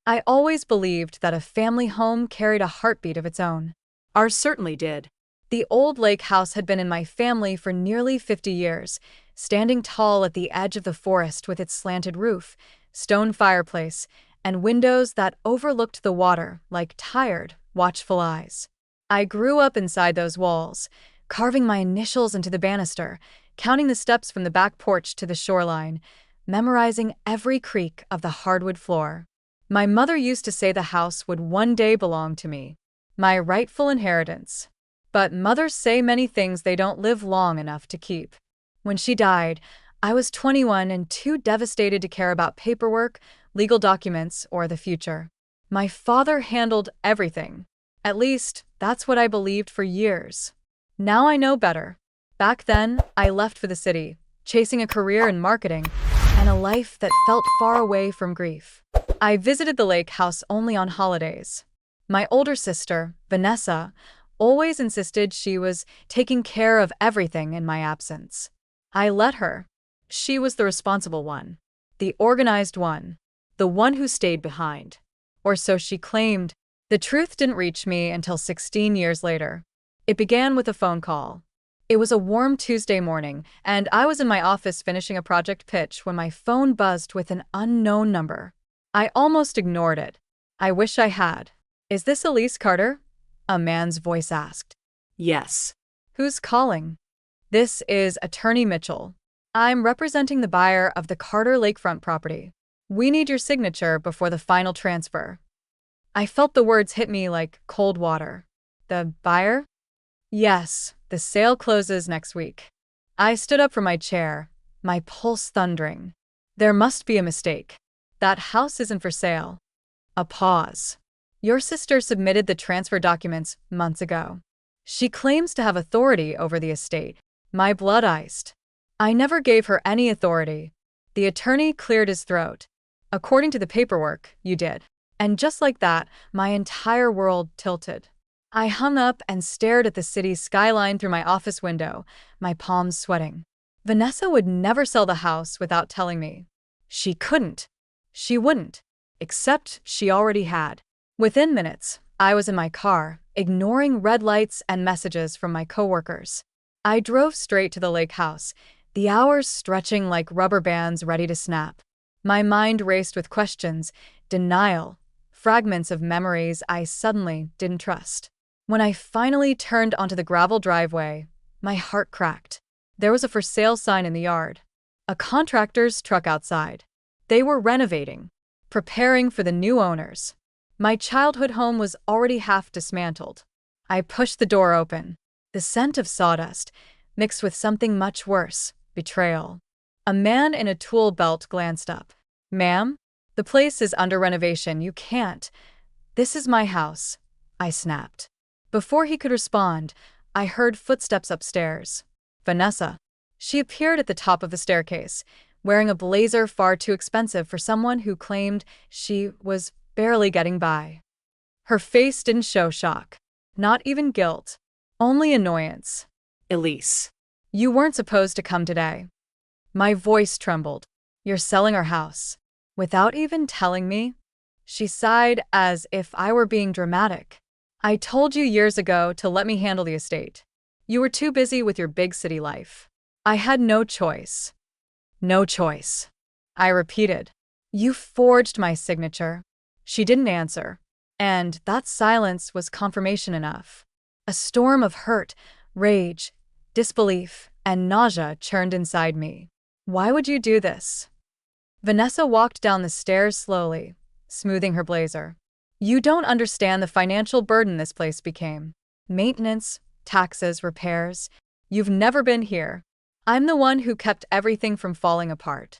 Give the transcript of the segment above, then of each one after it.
I always believed that a family home carried a heartbeat of its own. Ours certainly did. The old lake house had been in my family for nearly 50 years, standing tall at the edge of the forest with its slanted roof, stone fireplace, and windows that overlooked the water like tired, watchful eyes. I grew up inside those walls, carving my initials into the banister, counting the steps from the back porch to the shoreline, memorizing every creak of the hardwood floor. My mother used to say the house would one day belong to me, my rightful inheritance. But mothers say many things they don't live long enough to keep. When she died, I was 21 and too devastated to care about paperwork, legal documents, or the future. My father handled everything. At least, that's what I believed for years. Now I know better. Back then, I left for the city, chasing a career in marketing and a life that felt far away from grief. I visited the lake house only on holidays. My older sister, Vanessa, always insisted she was taking care of everything in my absence. I let her. She was the responsible one, the organized one, the one who stayed behind. Or so she claimed. The truth didn't reach me until 16 years later. It began with a phone call. It was a warm Tuesday morning, and I was in my office finishing a project pitch when my phone buzzed with an unknown number. I almost ignored it. I wish I had. "Is this Elise Carter?" a man's voice asked. Yes. "Who's calling?" "This is Attorney Mitchell. I'm representing the buyer of the Carter lakefront property. We need your signature before the final transfer." I felt the words hit me like cold water. "The buyer?" "Yes, the sale closes next week." I stood up from my chair, my pulse thundering. There must be a mistake. That house isn't for sale. A pause. "Your sister submitted the transfer documents months ago. She claims to have authority over the estate." My blood iced. "I never gave her any authority." The attorney cleared his throat. "According to the paperwork, you did." And just like that, my entire world tilted. I hung up and stared at the city's skyline through my office window, my palms sweating. Vanessa would never sell the house without telling me. She couldn't. She wouldn't. Except she already had. Within minutes, I was in my car, ignoring red lights and messages from my coworkers. I drove straight to the lake house, the hours stretching like rubber bands ready to snap. My mind raced with questions, denial, fragments of memories I suddenly didn't trust. When I finally turned onto the gravel driveway, my heart cracked. There was a for sale sign in the yard. A contractor's truck outside. They were renovating, preparing for the new owners. My childhood home was already half dismantled. I pushed the door open. The scent of sawdust, mixed with something much worse, betrayal. A man in a tool belt glanced up. "Ma'am? The place is under renovation. You can't." "This is my house," I snapped. Before he could respond, I heard footsteps upstairs. Vanessa. She appeared at the top of the staircase, wearing a blazer far too expensive for someone who claimed she was barely getting by. Her face didn't show shock. Not even guilt. Only annoyance. Elise. "You weren't supposed to come today." My voice trembled. "You're selling our house. Without even telling me?" She sighed as if I were being dramatic. "I told you years ago to let me handle the estate. You were too busy with your big city life." I had no choice. "No choice," I repeated. "You forged my signature." She didn't answer, and that silence was confirmation enough. A storm of hurt, rage, disbelief, and nausea churned inside me. "Why would you do this?" Vanessa walked down the stairs slowly, smoothing her blazer. "You don't understand the financial burden this place became. Maintenance, taxes, repairs. You've never been here. I'm the one who kept everything from falling apart.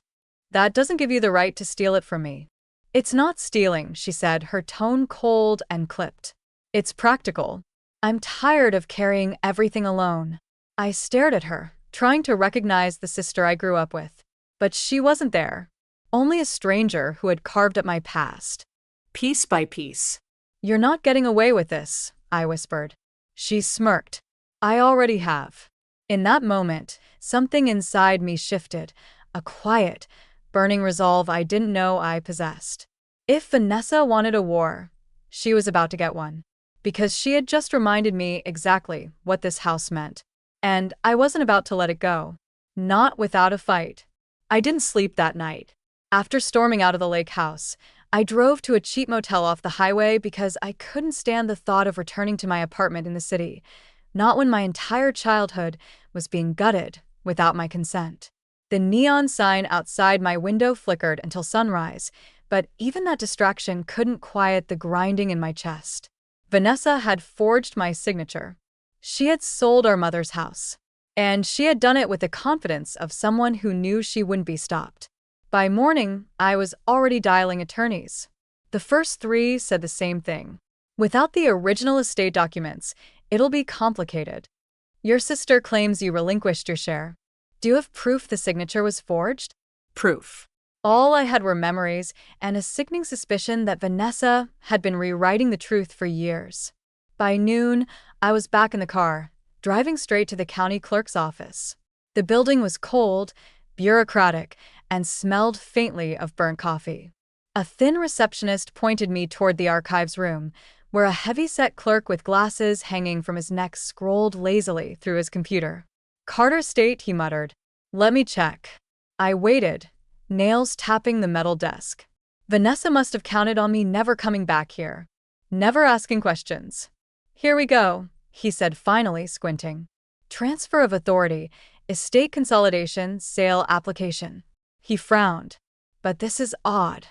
That doesn't give you the right to steal it from me." "It's not stealing," she said, her tone cold and clipped. "It's practical. I'm tired of carrying everything alone." I stared at her, trying to recognize the sister I grew up with. But she wasn't there. Only a stranger who had carved up my past. Piece by piece. "You're not getting away with this," I whispered. She smirked. "I already have." In that moment, something inside me shifted, a quiet, burning resolve I didn't know I possessed. If Vanessa wanted a war, she was about to get one. Because she had just reminded me exactly what this house meant. And I wasn't about to let it go. Not without a fight. I didn't sleep that night. After storming out of the lake house, I drove to a cheap motel off the highway because I couldn't stand the thought of returning to my apartment in the city, not when my entire childhood was being gutted without my consent. The neon sign outside my window flickered until sunrise, but even that distraction couldn't quiet the grinding in my chest. Vanessa had forged my signature. She had sold our mother's house. And she had done it with the confidence of someone who knew she wouldn't be stopped. By morning, I was already dialing attorneys. The first three said the same thing. Without the original estate documents, it'll be complicated. Your sister claims you relinquished your share. Do you have proof the signature was forged? Proof. All I had were memories and a sickening suspicion that Vanessa had been rewriting the truth for years. By noon, I was back in the car, driving straight to the county clerk's office. The building was cold, bureaucratic, and smelled faintly of burnt coffee. A thin receptionist pointed me toward the archives room, where a heavy-set clerk with glasses hanging from his neck scrolled lazily through his computer. Carter State, he muttered. Let me check. I waited, nails tapping the metal desk. Vanessa must have counted on me never coming back here. Never asking questions. Here we go, he said finally, squinting. Transfer of authority, estate consolidation, sale application. He frowned. But this is odd.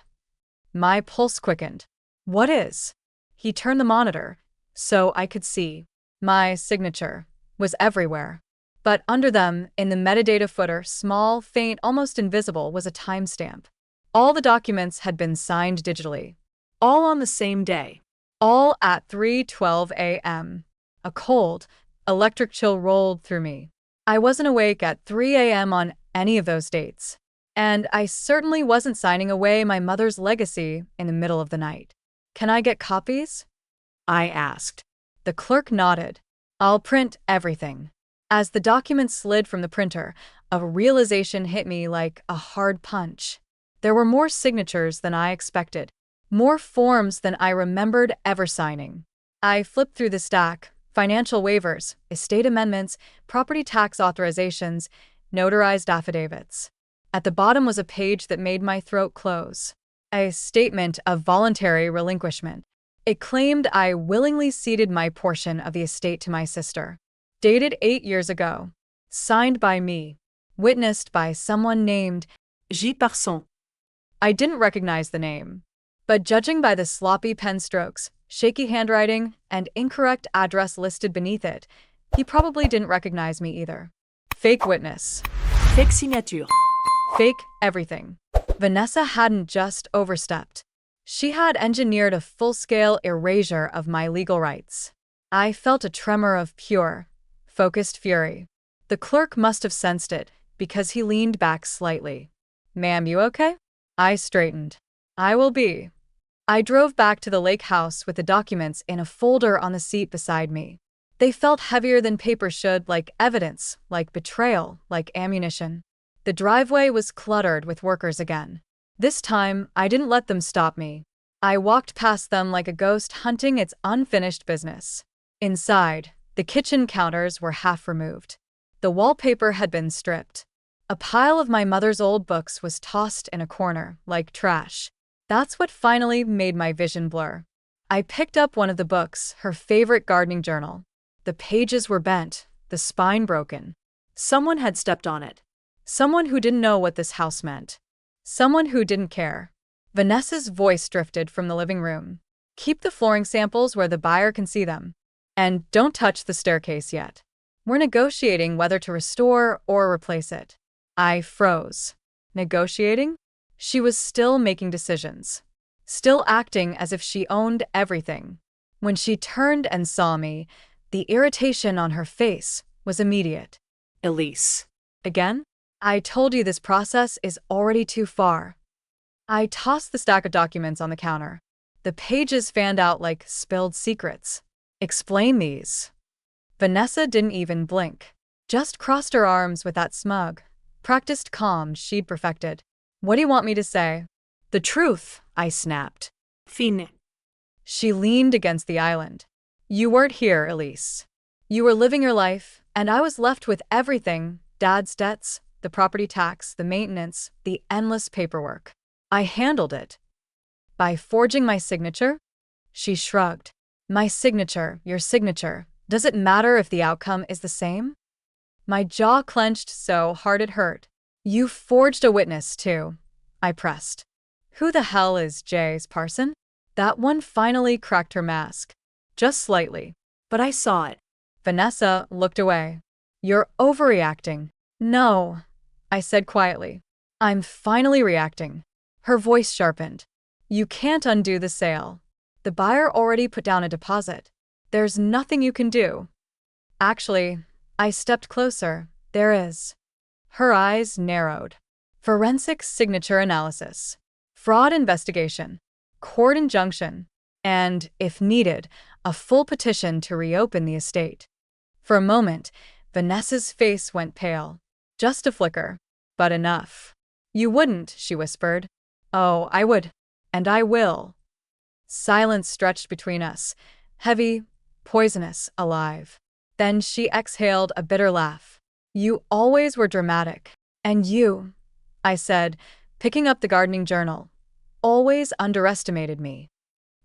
My pulse quickened. What is? He turned the monitor, so I could see. My signature was everywhere. But under them, in the metadata footer, small, faint, almost invisible, was a timestamp. All the documents had been signed digitally. All on the same day. All at 3:12 a.m. A cold, electric chill rolled through me. I wasn't awake at 3 a.m. on any of those dates. And I certainly wasn't signing away my mother's legacy in the middle of the night. Can I get copies? I asked. The clerk nodded. I'll print everything. As the documents slid from the printer, a realization hit me like a hard punch. There were more signatures than I expected, more forms than I remembered ever signing. I flipped through the stack: financial waivers, estate amendments, property tax authorizations, notarized affidavits. At the bottom was a page that made my throat close. A statement of voluntary relinquishment. It claimed I willingly ceded my portion of the estate to my sister. Dated 8 years ago. Signed by me. Witnessed by someone named J. Parson. I didn't recognize the name. But judging by the sloppy pen strokes, shaky handwriting, and incorrect address listed beneath it, he probably didn't recognize me either. Fake witness. Fake signature. Fake everything. Vanessa hadn't just overstepped. She had engineered a full-scale erasure of my legal rights. I felt a tremor of pure, focused fury. The clerk must have sensed it, because he leaned back slightly. Ma'am, you okay? I straightened. I will be. I drove back to the lake house with the documents in a folder on the seat beside me. They felt heavier than paper should, like evidence, like betrayal, like ammunition. The driveway was cluttered with workers again. This time, I didn't let them stop me. I walked past them like a ghost hunting its unfinished business. Inside, the kitchen counters were half removed. The wallpaper had been stripped. A pile of my mother's old books was tossed in a corner, like trash. That's what finally made my vision blur. I picked up one of the books, her favorite gardening journal. The pages were bent, the spine broken. Someone had stepped on it. Someone who didn't know what this house meant. Someone who didn't care. Vanessa's voice drifted from the living room. Keep the flooring samples where the buyer can see them. And don't touch the staircase yet. We're negotiating whether to restore or replace it. I froze. Negotiating? She was still making decisions. Still acting as if she owned everything. When she turned and saw me, the irritation on her face was immediate. Elise. Again? I told you this process is already too far. I tossed the stack of documents on the counter. The pages fanned out like spilled secrets. Explain these. Vanessa didn't even blink. Just crossed her arms with that smug, practiced calm she'd perfected. What do you want me to say? The truth, I snapped. Fine. She leaned against the island. You weren't here, Elise. You were living your life, and I was left with everything: Dad's debts, the property tax, the maintenance, the endless paperwork. I handled it. By forging my signature? She shrugged. My signature, your signature. Does it matter if the outcome is the same? My jaw clenched so hard it hurt. You forged a witness, too, I pressed. Who the hell is Jay's parson? That one finally cracked her mask. Just slightly. But I saw it. Vanessa looked away. You're overreacting. No, I said quietly. I'm finally reacting. Her voice sharpened. You can't undo the sale. The buyer already put down a deposit. There's nothing you can do. Actually, I stepped closer. There is. Her eyes narrowed. Forensic signature analysis. Fraud investigation. Court injunction. And, if needed, a full petition to reopen the estate. For a moment, Vanessa's face went pale. Just a flicker. But enough. You wouldn't, she whispered. Oh, I would. And I will. Silence stretched between us. Heavy, poisonous, alive. Then she exhaled a bitter laugh. You always were dramatic. And you, I said, picking up the gardening journal, always underestimated me.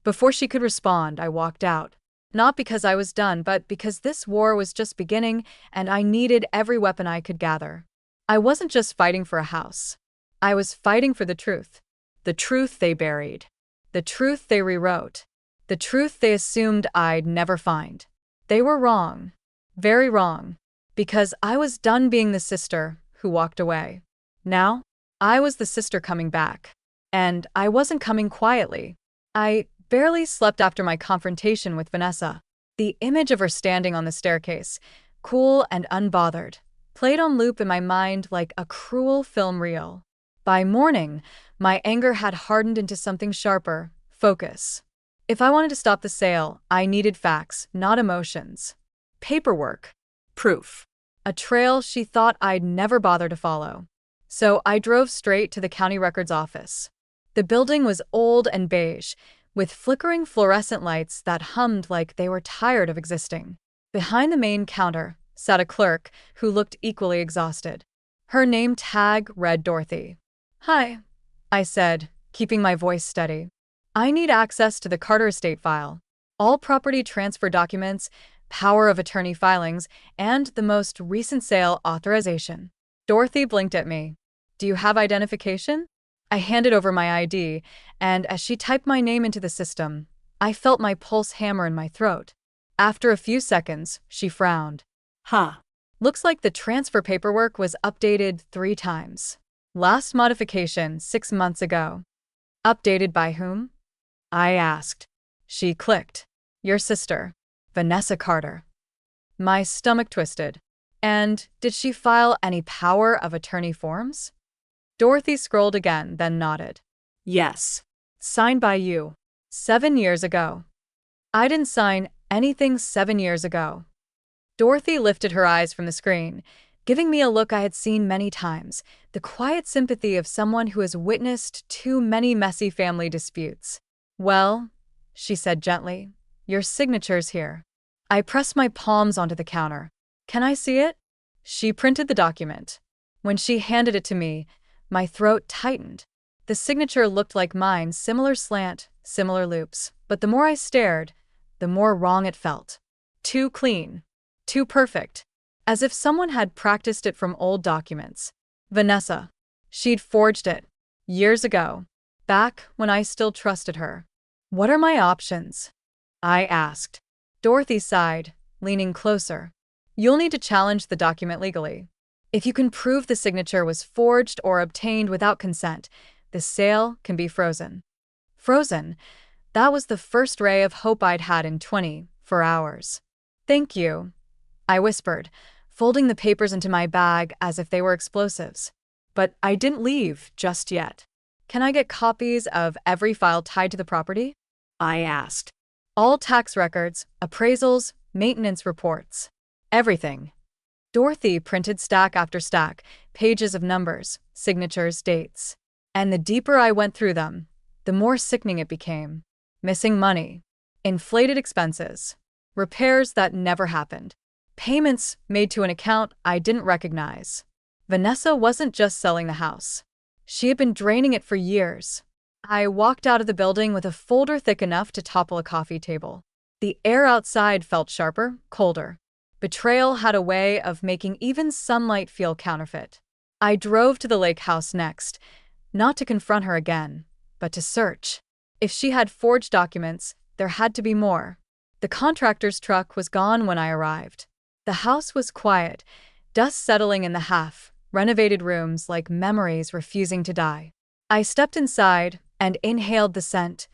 Before she could respond, I walked out. Not because I was done, but because this war was just beginning and I needed every weapon I could gather. I wasn't just fighting for a house. I was fighting for the truth. The truth they buried. The truth they rewrote. The truth they assumed I'd never find. They were wrong. Very wrong. Because I was done being the sister who walked away. Now, I was the sister coming back. And I wasn't coming quietly. I barely slept after my confrontation with Vanessa. The image of her standing on the staircase, cool and unbothered, played on loop in my mind like a cruel film reel. By morning, my anger had hardened into something sharper: focus. If I wanted to stop the sale, I needed facts, not emotions. Paperwork. Proof. A trail she thought I'd never bother to follow. So I drove straight to the county records office. The building was old and beige, with flickering fluorescent lights that hummed like they were tired of existing. Behind the main counter sat a clerk who looked equally exhausted. Her name tag read Dorothy. Hi, I said, keeping my voice steady. I need access to the Carter estate file. All property transfer documents, power of attorney filings, and the most recent sale authorization. Dorothy blinked at me. Do you have identification? I handed over my ID, and as she typed my name into the system, I felt my pulse hammer in my throat. After a few seconds, she frowned. Looks like the transfer paperwork was updated 3 times. Last modification 6 months ago. Updated by whom? I asked. She clicked. Your sister, Vanessa Carter. My stomach twisted. And did she file any power of attorney forms? Dorothy scrolled again, then nodded. Yes. Signed by you. 7 years ago. I didn't sign anything 7 years ago. Dorothy lifted her eyes from the screen, giving me a look I had seen many times, the quiet sympathy of someone who has witnessed too many messy family disputes. Well, she said gently, your signature's here. I pressed my palms onto the counter. Can I see it? She printed the document. When she handed it to me, my throat tightened. The signature looked like mine, similar slant, similar loops, but the more I stared, the more wrong it felt. Too clean. Too perfect. As if someone had practiced it from old documents. Vanessa. She'd forged it. Years ago. Back when I still trusted her. What are my options? I asked. Dorothy sighed, leaning closer. You'll need to challenge the document legally. If you can prove the signature was forged or obtained without consent, the sale can be frozen. Frozen? That was the first ray of hope I'd had in 24 hours. Thank you, I whispered, folding the papers into my bag as if they were explosives. But I didn't leave just yet. Can I get copies of every file tied to the property? I asked. All tax records, appraisals, maintenance reports. Everything. Dorothy printed stack after stack, pages of numbers, signatures, dates. And the deeper I went through them, the more sickening it became. Missing money, inflated expenses, repairs that never happened, payments made to an account I didn't recognize. Vanessa wasn't just selling the house. She had been draining it for years. I walked out of the building with a folder thick enough to topple a coffee table. The air outside felt sharper, colder. Betrayal had a way of making even sunlight feel counterfeit. I drove to the lake house next, not to confront her again, but to search. If she had forged documents, there had to be more. The contractor's truck was gone when I arrived. The house was quiet, dust settling in the half-renovated rooms like memories refusing to die. I stepped inside and inhaled the scent,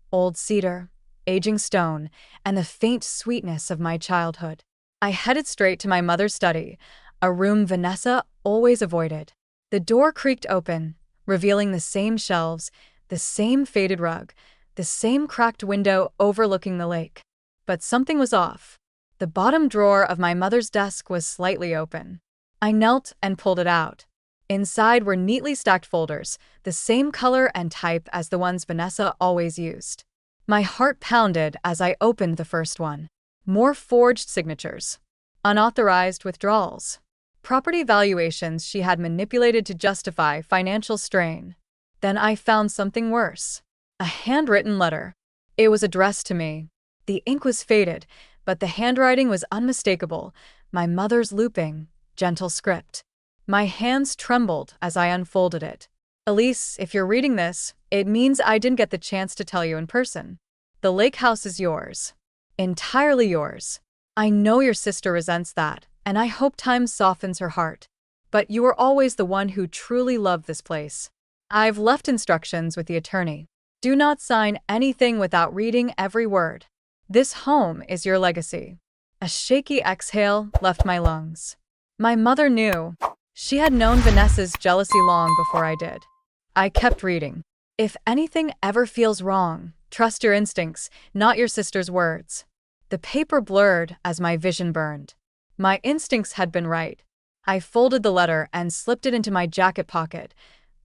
old cedar, aging stone, and the faint sweetness of my childhood. I headed straight to my mother's study, a room Vanessa always avoided. The door creaked open, revealing the same shelves, the same faded rug, the same cracked window overlooking the lake. But something was off. The bottom drawer of my mother's desk was slightly open. I knelt and pulled it out. Inside were neatly stacked folders, the same color and type as the ones Vanessa always used. My heart pounded as I opened the first one. More forged signatures, unauthorized withdrawals, property valuations she had manipulated to justify financial strain. Then I found something worse. A handwritten letter. It was addressed to me. The ink was faded, but the handwriting was unmistakable, my mother's looping, gentle script. My hands trembled as I unfolded it. Elise, if you're reading this, it means I didn't get the chance to tell you in person. The lake house is yours. Entirely yours. I know your sister resents that, and I hope time softens her heart. But you were always the one who truly loved this place. I've left instructions with the attorney. Do not sign anything without reading every word. This home is your legacy. A shaky exhale left my lungs. My mother knew. She had known Vanessa's jealousy long before I did. I kept reading. If anything ever feels wrong, trust your instincts, not your sister's words. The paper blurred as my vision burned. My instincts had been right. I folded the letter and slipped it into my jacket pocket.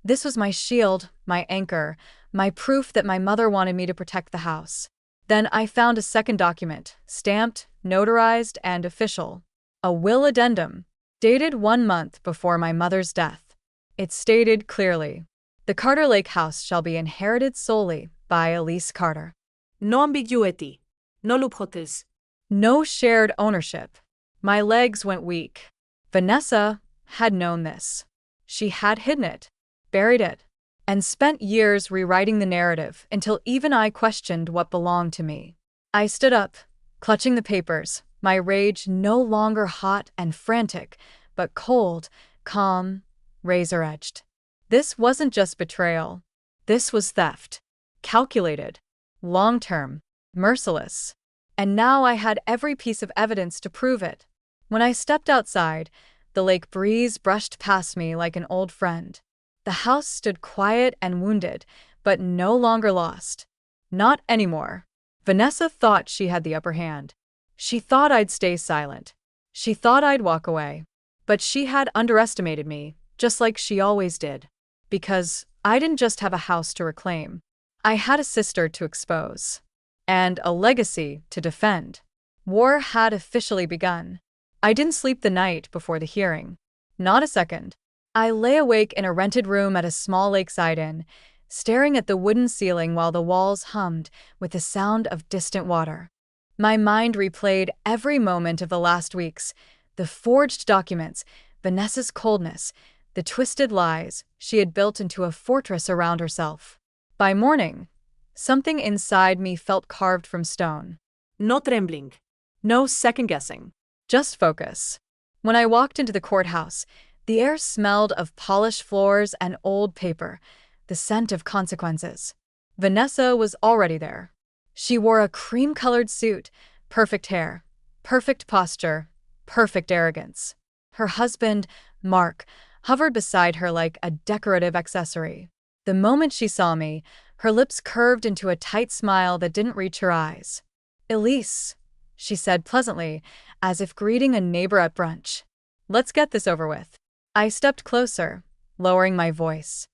This was my shield, my anchor, my proof that my mother wanted me to protect the house. Then I found a second document, stamped, notarized, and official. A will addendum, dated 1 month before my mother's death. It stated clearly, "The Carter Lake House shall be inherited solely by Elise Carter." No ambiguity. No loopholes. No shared ownership. My legs went weak. Vanessa had known this. She had hidden it, buried it, and spent years rewriting the narrative until even I questioned what belonged to me. I stood up, clutching the papers, my rage no longer hot and frantic, but cold, calm, razor-edged. This wasn't just betrayal. This was theft. Calculated, long-term, merciless. And now I had every piece of evidence to prove it. When I stepped outside, the lake breeze brushed past me like an old friend. The house stood quiet and wounded, but no longer lost. Not anymore. Vanessa thought she had the upper hand. She thought I'd stay silent. She thought I'd walk away. But she had underestimated me, just like she always did. Because I didn't just have a house to reclaim. I had a sister to expose. And a legacy to defend. War had officially begun. I didn't sleep the night before the hearing. Not a second. I lay awake in a rented room at a small lakeside inn, staring at the wooden ceiling while the walls hummed with the sound of distant water. My mind replayed every moment of the last weeks, the forged documents, Vanessa's coldness, the twisted lies she had built into a fortress around herself. By morning, something inside me felt carved from stone. No trembling. No second-guessing. Just focus. When I walked into the courthouse, the air smelled of polished floors and old paper, the scent of consequences. Vanessa was already there. She wore a cream-colored suit, perfect hair, perfect posture, perfect arrogance. Her husband, Mark, hovered beside her like a decorative accessory. The moment she saw me, her lips curved into a tight smile that didn't reach her eyes. "Elise," she said pleasantly, as if greeting a neighbor at brunch. "Let's get this over with." I stepped closer, lowering my voice.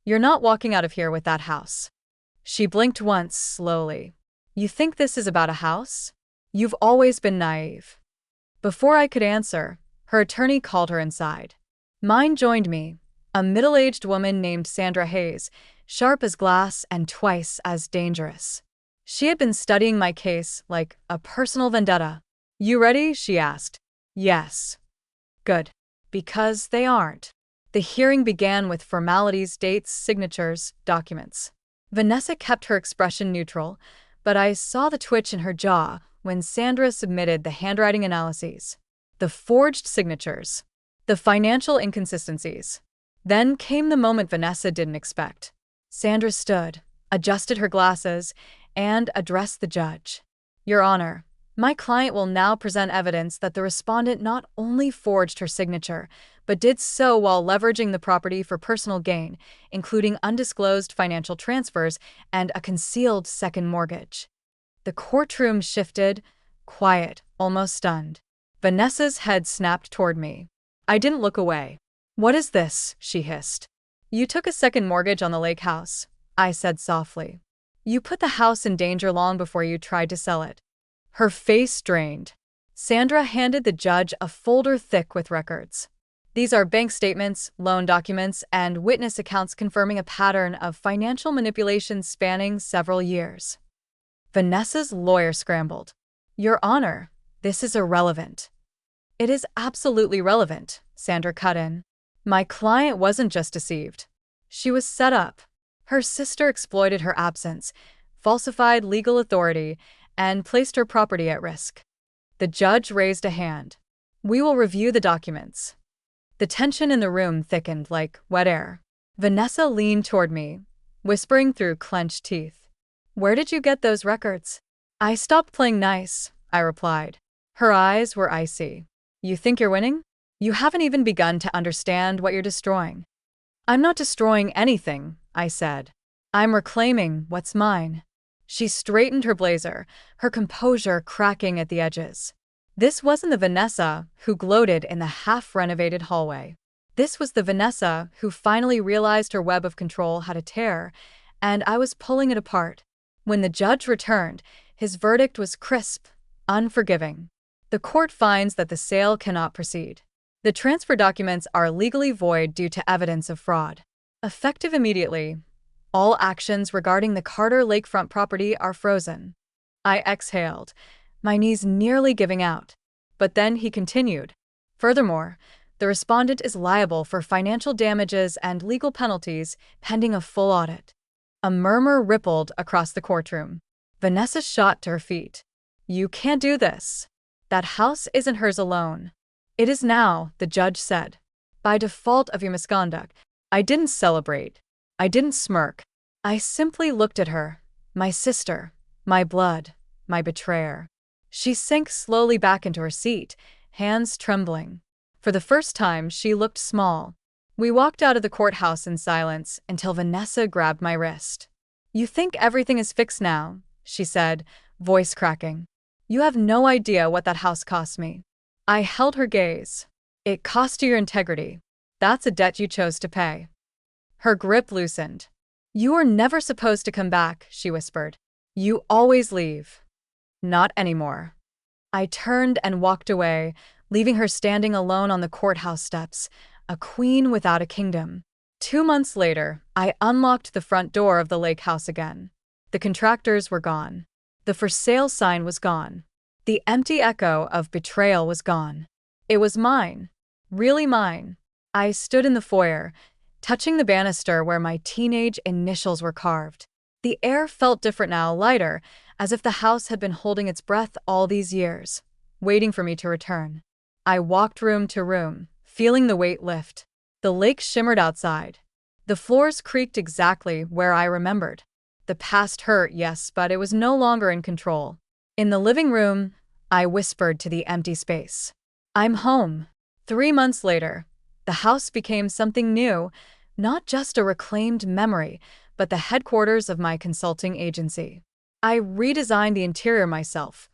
You're not walking out of here with that house. She blinked once, slowly. You think this is about a house? You've always been naive. Before I could answer, her attorney called her inside. Mine joined me, a middle-aged woman named Sandra Hayes, sharp as glass and twice as dangerous. She had been studying my case like a personal vendetta. You ready? She asked. Yes. Good. Because they aren't. The hearing began with formalities, dates, signatures, documents. Vanessa kept her expression neutral, but I saw the twitch in her jaw when Sandra submitted the handwriting analyses, the forged signatures, the financial inconsistencies. Then came the moment Vanessa didn't expect. Sandra stood, adjusted her glasses, and addressed the judge. Your Honor, my client will now present evidence that the respondent not only forged her signature, but did so while leveraging the property for personal gain, including undisclosed financial transfers and a concealed second mortgage. The courtroom shifted, quiet, almost stunned. Vanessa's head snapped toward me. I didn't look away. What is this? She hissed. You took a second mortgage on the lake house, I said softly. You put the house in danger long before you tried to sell it. Her face strained. Sandra handed the judge a folder thick with records. These are bank statements, loan documents, and witness accounts confirming a pattern of financial manipulation spanning several years. Vanessa's lawyer scrambled. Your Honor, this is irrelevant. It is absolutely relevant, Sandra cut in. My client wasn't just deceived. She was set up. Her sister exploited her absence, falsified legal authority, and placed her property at risk. The judge raised a hand. We will review the documents. The tension in the room thickened like wet air. Vanessa leaned toward me, whispering through clenched teeth. Where did you get those records? I stopped playing nice, I replied. Her eyes were icy. You think you're winning? You haven't even begun to understand what you're destroying. I'm not destroying anything, I said. I'm reclaiming what's mine. She straightened her blazer, her composure cracking at the edges. This wasn't the Vanessa who gloated in the half-renovated hallway. This was the Vanessa who finally realized her web of control had a tear, and I was pulling it apart. When the judge returned, his verdict was crisp, unforgiving. The court finds that the sale cannot proceed. The transfer documents are legally void due to evidence of fraud. Effective immediately, all actions regarding the Carter lakefront property are frozen. I exhaled, my knees nearly giving out. But then he continued. Furthermore, the respondent is liable for financial damages and legal penalties pending a full audit. A murmur rippled across the courtroom. Vanessa shot to her feet. You can't do this. That house isn't hers alone. It is now, the judge said. By default of your misconduct, I didn't celebrate. I didn't smirk. I simply looked at her, my sister, my blood, my betrayer. She sank slowly back into her seat, hands trembling. For the first time, she looked small. We walked out of the courthouse in silence until Vanessa grabbed my wrist. You think everything is fixed now, she said, voice cracking. You have no idea what that house cost me. I held her gaze. It cost you your integrity. That's a debt you chose to pay. Her grip loosened. You were never supposed to come back, she whispered. You always leave. Not anymore. I turned and walked away, leaving her standing alone on the courthouse steps, a queen without a kingdom. 2 months later, I unlocked the front door of the lake house again. The contractors were gone. The for sale sign was gone. The empty echo of betrayal was gone. It was mine. Really mine. I stood in the foyer, touching the banister where my teenage initials were carved. The air felt different now, lighter, as if the house had been holding its breath all these years, waiting for me to return. I walked room to room, feeling the weight lift. The lake shimmered outside. The floors creaked exactly where I remembered. The past hurt, yes, but it was no longer in control. In the living room, I whispered to the empty space. I'm home. 3 months later, the house became something new, not just a reclaimed memory, but the headquarters of my consulting agency. I redesigned the interior myself.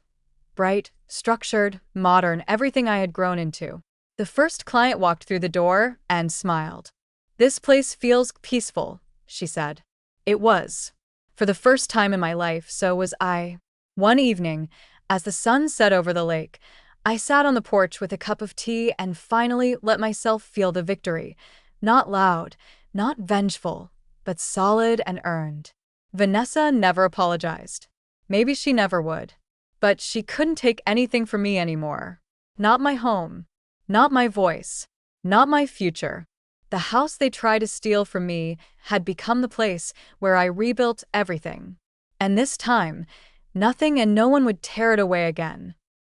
Bright, structured, modern, everything I had grown into. The first client walked through the door and smiled. This place feels peaceful, she said. It was. For the first time in my life, so was I. One evening, as the sun set over the lake, I sat on the porch with a cup of tea and finally let myself feel the victory. Not loud, not vengeful, but solid and earned. Vanessa never apologized. Maybe she never would. But she couldn't take anything from me anymore. Not my home. Not my voice. Not my future. The house they tried to steal from me had become the place where I rebuilt everything. And this time, nothing and no one would tear it away again.